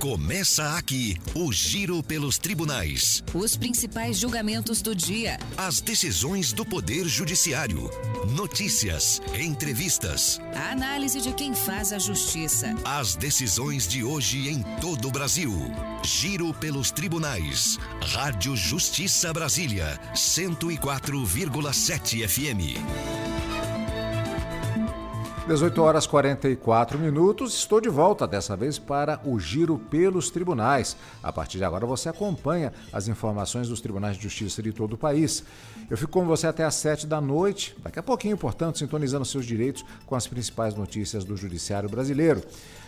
Começa aqui o Giro pelos Tribunais. Os principais julgamentos do dia. As decisões do Poder Judiciário. Notícias, entrevistas. A análise de quem faz a justiça. As decisões de hoje em todo o Brasil. Giro pelos Tribunais. Rádio Justiça Brasília, 104,7 FM. 18h44. Estou de volta, dessa vez para o Giro pelos Tribunais. A partir de agora você acompanha as informações dos tribunais de justiça de todo o país. Eu fico com você até às 7 da noite, daqui a pouquinho, portanto, sintonizando seus direitos com as principais notícias do Judiciário brasileiro.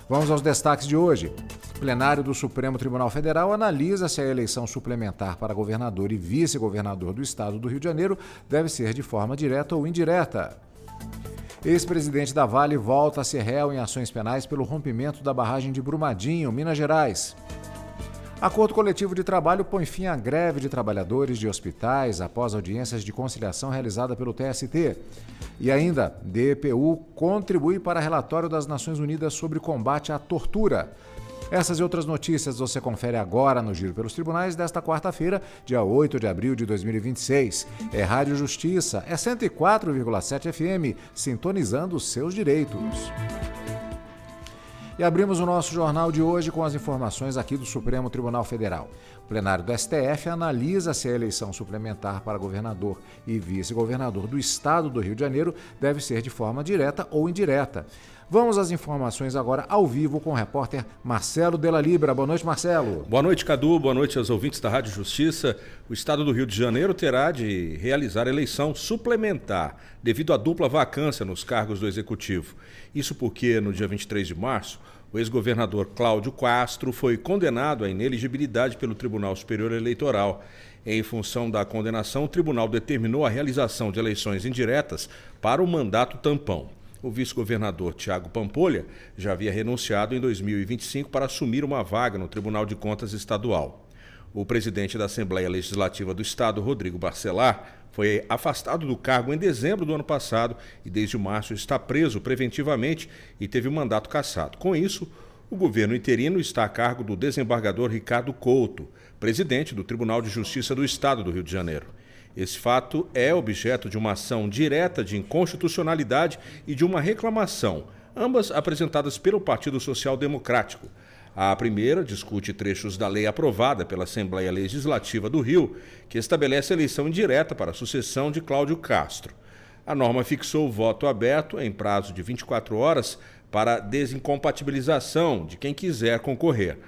Vamos aos destaques de hoje. O plenário do Supremo Tribunal Federal analisa se a eleição suplementar para governador e vice-governador do estado do Rio de Janeiro deve ser de forma direta ou indireta. Ex-presidente da Vale volta a ser réu em ações penais pelo rompimento da barragem de Brumadinho, Minas Gerais. Acordo coletivo de trabalho põe fim à greve de trabalhadores de hospitais após audiências de conciliação realizada pelo TST. E ainda, DPU contribui para relatório das Nações Unidas sobre combate à tortura. Essas e outras notícias você confere agora no Giro pelos Tribunais desta quarta-feira, dia 8 de abril de 2026. É Rádio Justiça, é 104,7 FM, sintonizando os seus direitos. E abrimos o nosso jornal de hoje com as informações aqui do Supremo Tribunal Federal. O plenário do STF analisa se a eleição suplementar para governador e vice-governador do estado do Rio de Janeiro deve ser de forma direta ou indireta. Vamos às informações agora ao vivo com o repórter Marcelo Della Libra. Boa noite, Marcelo. Boa noite, Cadu. Boa noite aos ouvintes da Rádio Justiça. O estado do Rio de Janeiro terá de realizar eleição suplementar devido à dupla vacância nos cargos do Executivo. Isso porque, no dia 23 de março, o ex-governador Cláudio Castro foi condenado à inelegibilidade pelo Tribunal Superior Eleitoral. Em função da condenação, o tribunal determinou a realização de eleições indiretas para o mandato tampão. O vice-governador Tiago Pampolha já havia renunciado em 2025 para assumir uma vaga no Tribunal de Contas Estadual. O presidente da Assembleia Legislativa do Estado, Rodrigo Barcelar, foi afastado do cargo em dezembro do ano passado e desde março está preso preventivamente e teve o mandato cassado. Com isso, o governo interino está a cargo do desembargador Ricardo Couto, presidente do Tribunal de Justiça do Estado do Rio de Janeiro. Esse fato é objeto de uma ação direta de inconstitucionalidade e de uma reclamação, ambas apresentadas pelo Partido Social Democrático. A primeira discute trechos da lei aprovada pela Assembleia Legislativa do Rio, que estabelece a eleição indireta para a sucessão de Cláudio Castro. A norma fixou o voto aberto em prazo de 24 horas para desincompatibilização de quem quiser concorrer.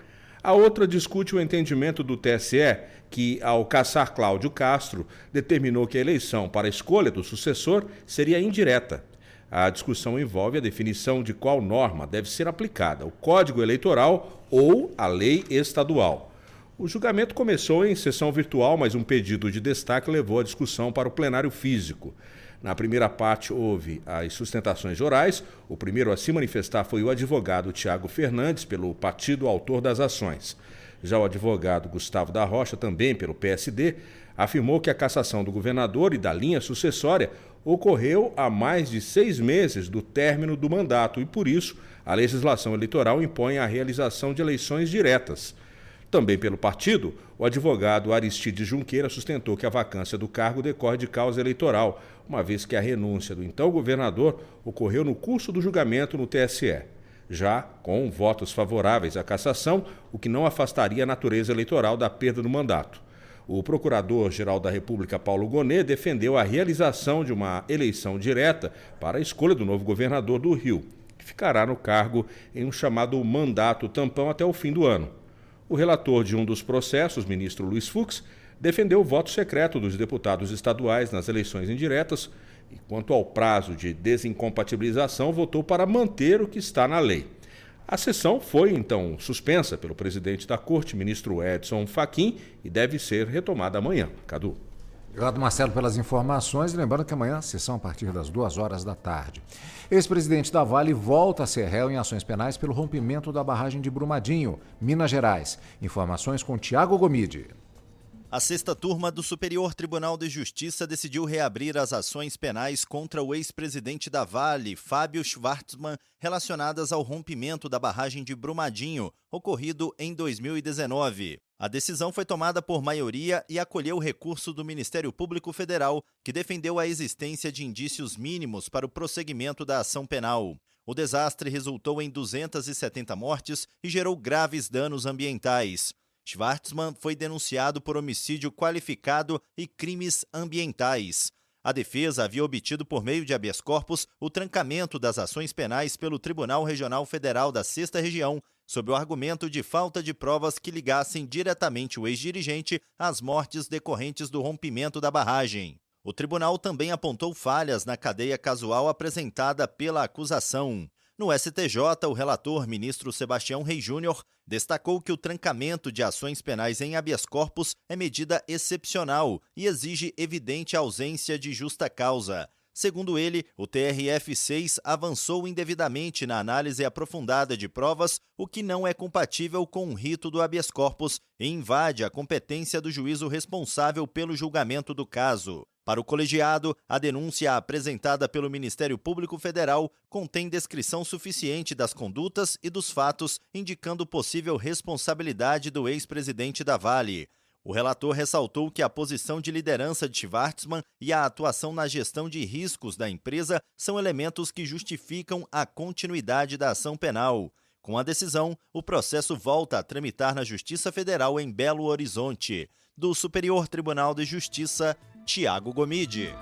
A outra discute o entendimento do TSE, que, ao cassar Cláudio Castro, determinou que a eleição para a escolha do sucessor seria indireta. A discussão envolve a definição de qual norma deve ser aplicada, o Código Eleitoral ou a lei estadual. O julgamento começou em sessão virtual, mas um pedido de destaque levou a discussão para o plenário físico. Na primeira parte houve as sustentações orais. O primeiro a se manifestar foi o advogado Tiago Fernandes, pelo partido autor das ações. Já o advogado Gustavo da Rocha, também pelo PSD, afirmou que a cassação do governador e da linha sucessória ocorreu há mais de 6 meses do término do mandato e, por isso, a legislação eleitoral impõe a realização de eleições diretas. Também pelo partido, o advogado Aristides Junqueira sustentou que a vacância do cargo decorre de causa eleitoral, uma vez que a renúncia do então governador ocorreu no curso do julgamento no TSE. Já com votos favoráveis à cassação, o que não afastaria a natureza eleitoral da perda do mandato. O Procurador-Geral da República, Paulo Gonet, defendeu a realização de uma eleição direta para a escolha do novo governador do Rio, que ficará no cargo em um chamado mandato tampão até o fim do ano. O relator de um dos processos, ministro Luiz Fux, defendeu o voto secreto dos deputados estaduais nas eleições indiretas e, quanto ao prazo de desincompatibilização, votou para manter o que está na lei. A sessão foi, então, suspensa pelo presidente da Corte, ministro Edson Fachin, e deve ser retomada amanhã. Cadu. Obrigado, Marcelo, pelas informações. Lembrando que amanhã a sessão a partir das 14h. Ex-presidente da Vale volta a ser réu em ações penais pelo rompimento da barragem de Brumadinho, Minas Gerais. Informações com Tiago Gomide. A sexta turma do Superior Tribunal de Justiça decidiu reabrir as ações penais contra o ex-presidente da Vale, Fábio Schvartzman, relacionadas ao rompimento da barragem de Brumadinho, ocorrido em 2019. A decisão foi tomada por maioria e acolheu o recurso do Ministério Público Federal, que defendeu a existência de indícios mínimos para o prosseguimento da ação penal. O desastre resultou em 270 mortes e gerou graves danos ambientais. Schvartzman foi denunciado por homicídio qualificado e crimes ambientais. A defesa havia obtido por meio de habeas corpus o trancamento das ações penais pelo Tribunal Regional Federal da 6ª Região, sob o argumento de falta de provas que ligassem diretamente o ex-dirigente às mortes decorrentes do rompimento da barragem. O tribunal também apontou falhas na cadeia casual apresentada pela acusação. No STJ, o relator, ministro Sebastião Reis Júnior, destacou que o trancamento de ações penais em habeas corpus é medida excepcional e exige evidente ausência de justa causa. Segundo ele, o TRF-6 avançou indevidamente na análise aprofundada de provas, o que não é compatível com o rito do habeas corpus e invade a competência do juízo responsável pelo julgamento do caso. Para o colegiado, a denúncia apresentada pelo Ministério Público Federal contém descrição suficiente das condutas e dos fatos, indicando possível responsabilidade do ex-presidente da Vale. O relator ressaltou que a posição de liderança de Schvartzman e a atuação na gestão de riscos da empresa são elementos que justificam a continuidade da ação penal. Com a decisão, o processo volta a tramitar na Justiça Federal em Belo Horizonte. Do Superior Tribunal de Justiça, Tiago Gomide.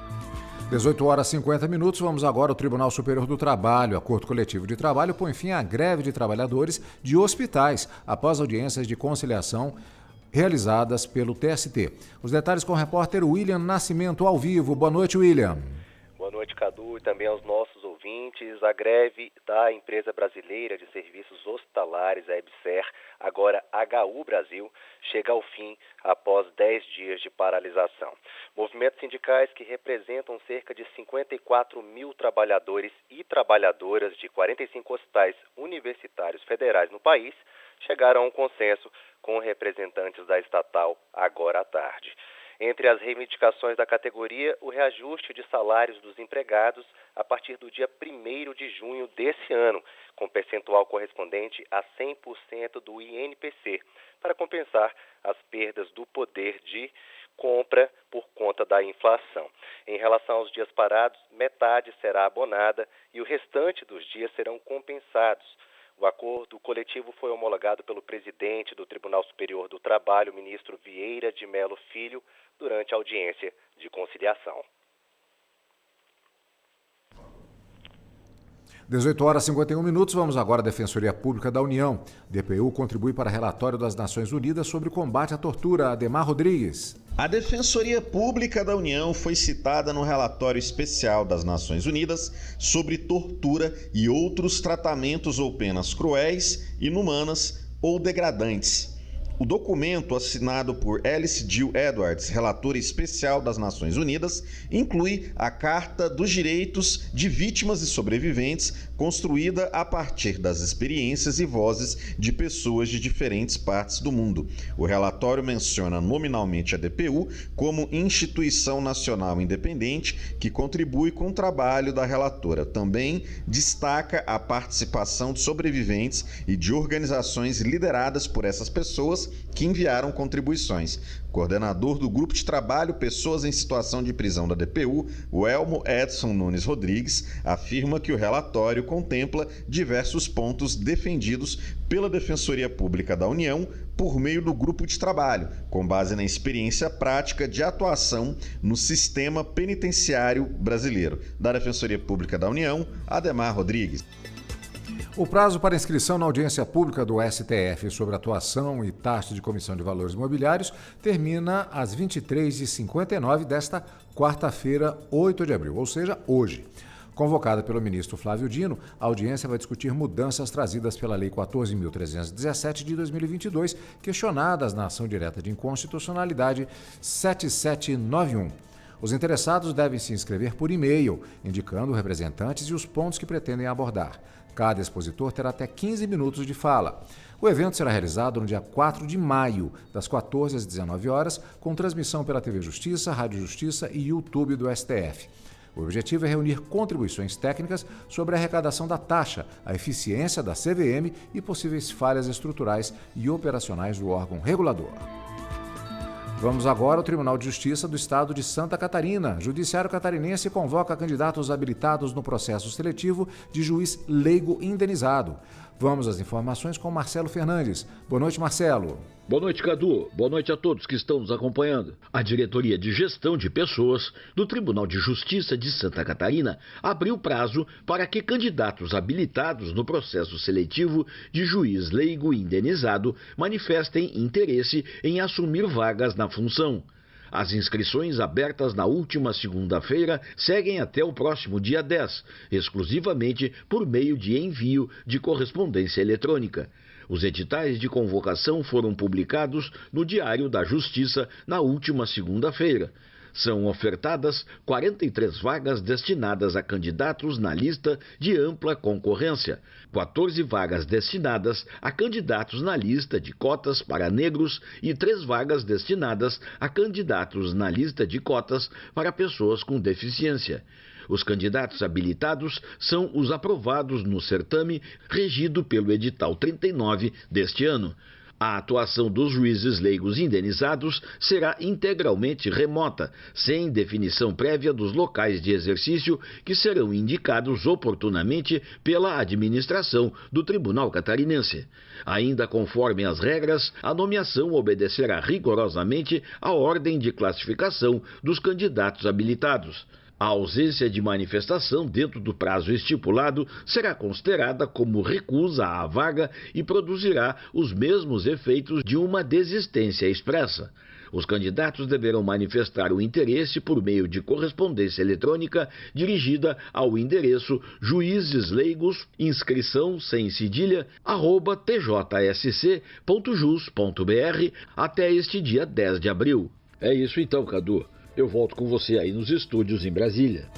18h50, vamos agora ao Tribunal Superior do Trabalho. Acordo coletivo de trabalho põe fim à greve de trabalhadores de hospitais após audiências de conciliação realizadas pelo TST. Os detalhes com o repórter William Nascimento ao vivo. Boa noite, William. Boa noite, Cadu, e também aos nossos ouvintes. A greve da Empresa Brasileira de Serviços Hospitalares, a EBSER, agora HU Brasil, chega ao fim após 10 dias de paralisação. Movimentos sindicais que representam cerca de 54 mil trabalhadores e trabalhadoras de 45 hospitais universitários federais no país chegaram a um consenso com representantes da estatal agora à tarde. Entre as reivindicações da categoria, o reajuste de salários dos empregados a partir do dia 1º de junho desse ano, com percentual correspondente a 100% do INPC, para compensar as perdas do poder de compra por conta da inflação. Em relação aos dias parados, metade será abonada e o restante dos dias serão compensados. O acordo coletivo foi homologado pelo presidente do Tribunal Superior do Trabalho, ministro Vieira de Mello Filho, durante a audiência de conciliação. 18h51, vamos agora à Defensoria Pública da União. DPU contribui para relatório das Nações Unidas sobre o combate à tortura. Ademar Rodrigues. A Defensoria Pública da União foi citada no relatório especial das Nações Unidas sobre tortura e outros tratamentos ou penas cruéis, inumanas ou degradantes. O documento, assinado por Alice Jill Edwards, relatora especial das Nações Unidas, inclui a Carta dos Direitos de Vítimas e Sobreviventes, construída a partir das experiências e vozes de pessoas de diferentes partes do mundo. O relatório menciona nominalmente a DPU como instituição nacional independente que contribui com o trabalho da relatora. Também destaca a participação de sobreviventes e de organizações lideradas por essas pessoas que enviaram contribuições. Coordenador do Grupo de Trabalho Pessoas em Situação de Prisão da DPU, o Elmo Edson Nunes Rodrigues, afirma que o relatório contempla diversos pontos defendidos pela Defensoria Pública da União por meio do grupo de trabalho, com base na experiência prática de atuação no sistema penitenciário brasileiro. Da Defensoria Pública da União, Ademar Rodrigues. O prazo para inscrição na audiência pública do STF sobre atuação e taxa de comissão de valores imobiliários termina às 23h59 desta quarta-feira, 8 de abril, ou seja, hoje. Convocada pelo ministro Flávio Dino, a audiência vai discutir mudanças trazidas pela Lei 14.317 de 2022, questionadas na ação direta de inconstitucionalidade 7791. Os interessados devem se inscrever por e-mail, indicando representantes e os pontos que pretendem abordar. Cada expositor terá até 15 minutos de fala. O evento será realizado no dia 4 de maio, das 14 às 19 horas, com transmissão pela TV Justiça, Rádio Justiça e YouTube do STF. O objetivo é reunir contribuições técnicas sobre a arrecadação da taxa, a eficiência da CVM e possíveis falhas estruturais e operacionais do órgão regulador. Vamos agora ao Tribunal de Justiça do Estado de Santa Catarina. Judiciário catarinense convoca candidatos habilitados no processo seletivo de juiz leigo indenizado. Vamos às informações com Marcelo Fernandes. Boa noite, Marcelo. Boa noite, Cadu. Boa noite a todos que estão nos acompanhando. A Diretoria de Gestão de Pessoas do Tribunal de Justiça de Santa Catarina abriu prazo para que candidatos habilitados no processo seletivo de juiz leigo indenizado manifestem interesse em assumir vagas na função. As inscrições abertas na última segunda-feira seguem até o próximo dia 10, exclusivamente por meio de envio de correspondência eletrônica. Os editais de convocação foram publicados no Diário da Justiça na última segunda-feira. São ofertadas 43 vagas destinadas a candidatos na lista de ampla concorrência, 14 vagas destinadas a candidatos na lista de cotas para negros e 3 vagas destinadas a candidatos na lista de cotas para pessoas com deficiência. Os candidatos habilitados são os aprovados no certame regido pelo edital 39 deste ano. A atuação dos juízes leigos indenizados será integralmente remota, sem definição prévia dos locais de exercício que serão indicados oportunamente pela administração do Tribunal Catarinense. Ainda conforme as regras, a nomeação obedecerá rigorosamente à ordem de classificação dos candidatos habilitados. A ausência de manifestação dentro do prazo estipulado será considerada como recusa à vaga e produzirá os mesmos efeitos de uma desistência expressa. Os candidatos deverão manifestar o interesse por meio de correspondência eletrônica dirigida ao endereço juizesleigos, inscrição sem cedilha, @tjsc.jus.br até este dia 10 de abril. É isso então, Cadu. Eu volto com você aí nos estúdios em Brasília.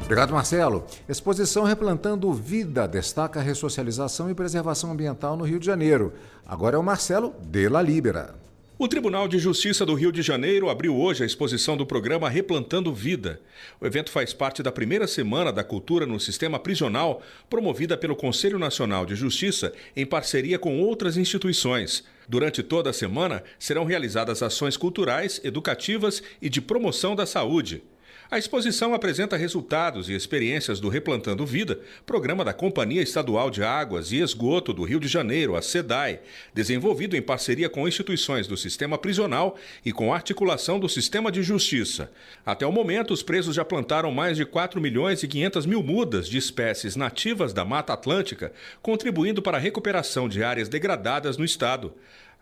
Obrigado, Marcelo. Exposição Replantando Vida destaca a ressocialização e preservação ambiental no Rio de Janeiro. Agora é o Marcelo Della Libera. O Tribunal de Justiça do Rio de Janeiro abriu hoje a exposição do programa Replantando Vida. O evento faz parte da primeira Semana da Cultura no Sistema Prisional, promovida pelo Conselho Nacional de Justiça em parceria com outras instituições. Durante toda a semana, serão realizadas ações culturais, educativas e de promoção da saúde. A exposição apresenta resultados e experiências do Replantando Vida, programa da Companhia Estadual de Águas e Esgoto do Rio de Janeiro, a SEDAI, desenvolvido em parceria com instituições do sistema prisional e com articulação do sistema de justiça. Até o momento, os presos já plantaram mais de 4.500.000 mudas de espécies nativas da Mata Atlântica, contribuindo para a recuperação de áreas degradadas no estado.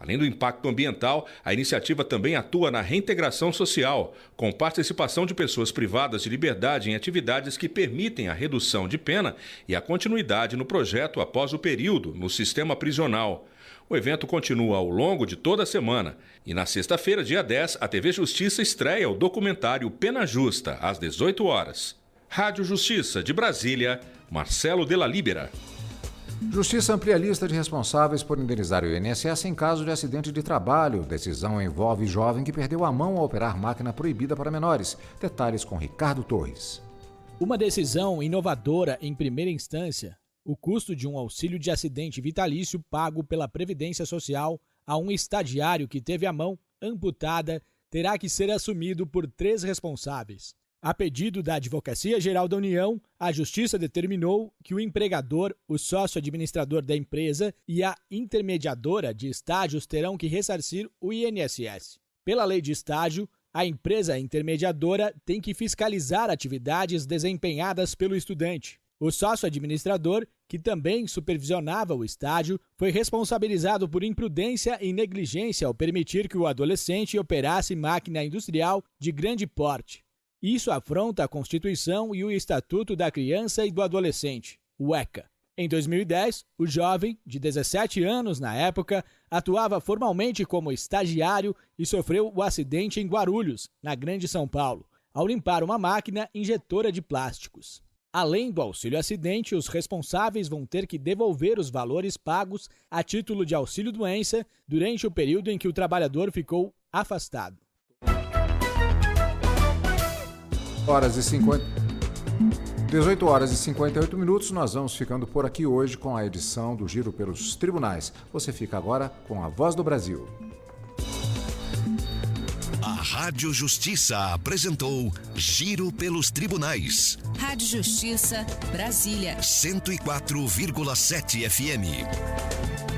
Além do impacto ambiental, a iniciativa também atua na reintegração social, com participação de pessoas privadas de liberdade em atividades que permitem a redução de pena e a continuidade no projeto após o período no sistema prisional. O evento continua ao longo de toda a semana e na sexta-feira, dia 10, a TV Justiça estreia o documentário Pena Justa, às 18 horas. Rádio Justiça de Brasília, Marcelo Della Libera. Justiça amplia a lista de responsáveis por indenizar o INSS em caso de acidente de trabalho. Decisão envolve jovem que perdeu a mão ao operar máquina proibida para menores. Detalhes com Ricardo Torres. Uma decisão inovadora em primeira instância. O custo de um auxílio de acidente vitalício pago pela Previdência Social a um estagiário que teve a mão amputada terá que ser assumido por 3 responsáveis. A pedido da Advocacia Geral da União, a Justiça determinou que o empregador, o sócio-administrador da empresa e a intermediadora de estágios terão que ressarcir o INSS. Pela lei de estágio, a empresa intermediadora tem que fiscalizar atividades desempenhadas pelo estudante. O sócio-administrador, que também supervisionava o estágio, foi responsabilizado por imprudência e negligência ao permitir que o adolescente operasse máquina industrial de grande porte. Isso afronta a Constituição e o Estatuto da Criança e do Adolescente, o ECA. Em 2010, o jovem, de 17 anos na época, atuava formalmente como estagiário e sofreu o acidente em Guarulhos, na Grande São Paulo, ao limpar uma máquina injetora de plásticos. Além do auxílio acidente, os responsáveis vão ter que devolver os valores pagos a título de auxílio-doença durante o período em que o trabalhador ficou afastado. 18 horas e 58 minutos, nós vamos ficando por aqui hoje com a edição do Giro pelos Tribunais. Você fica agora com a Voz do Brasil. A Rádio Justiça apresentou Giro pelos Tribunais. Rádio Justiça, Brasília. 104,7 FM.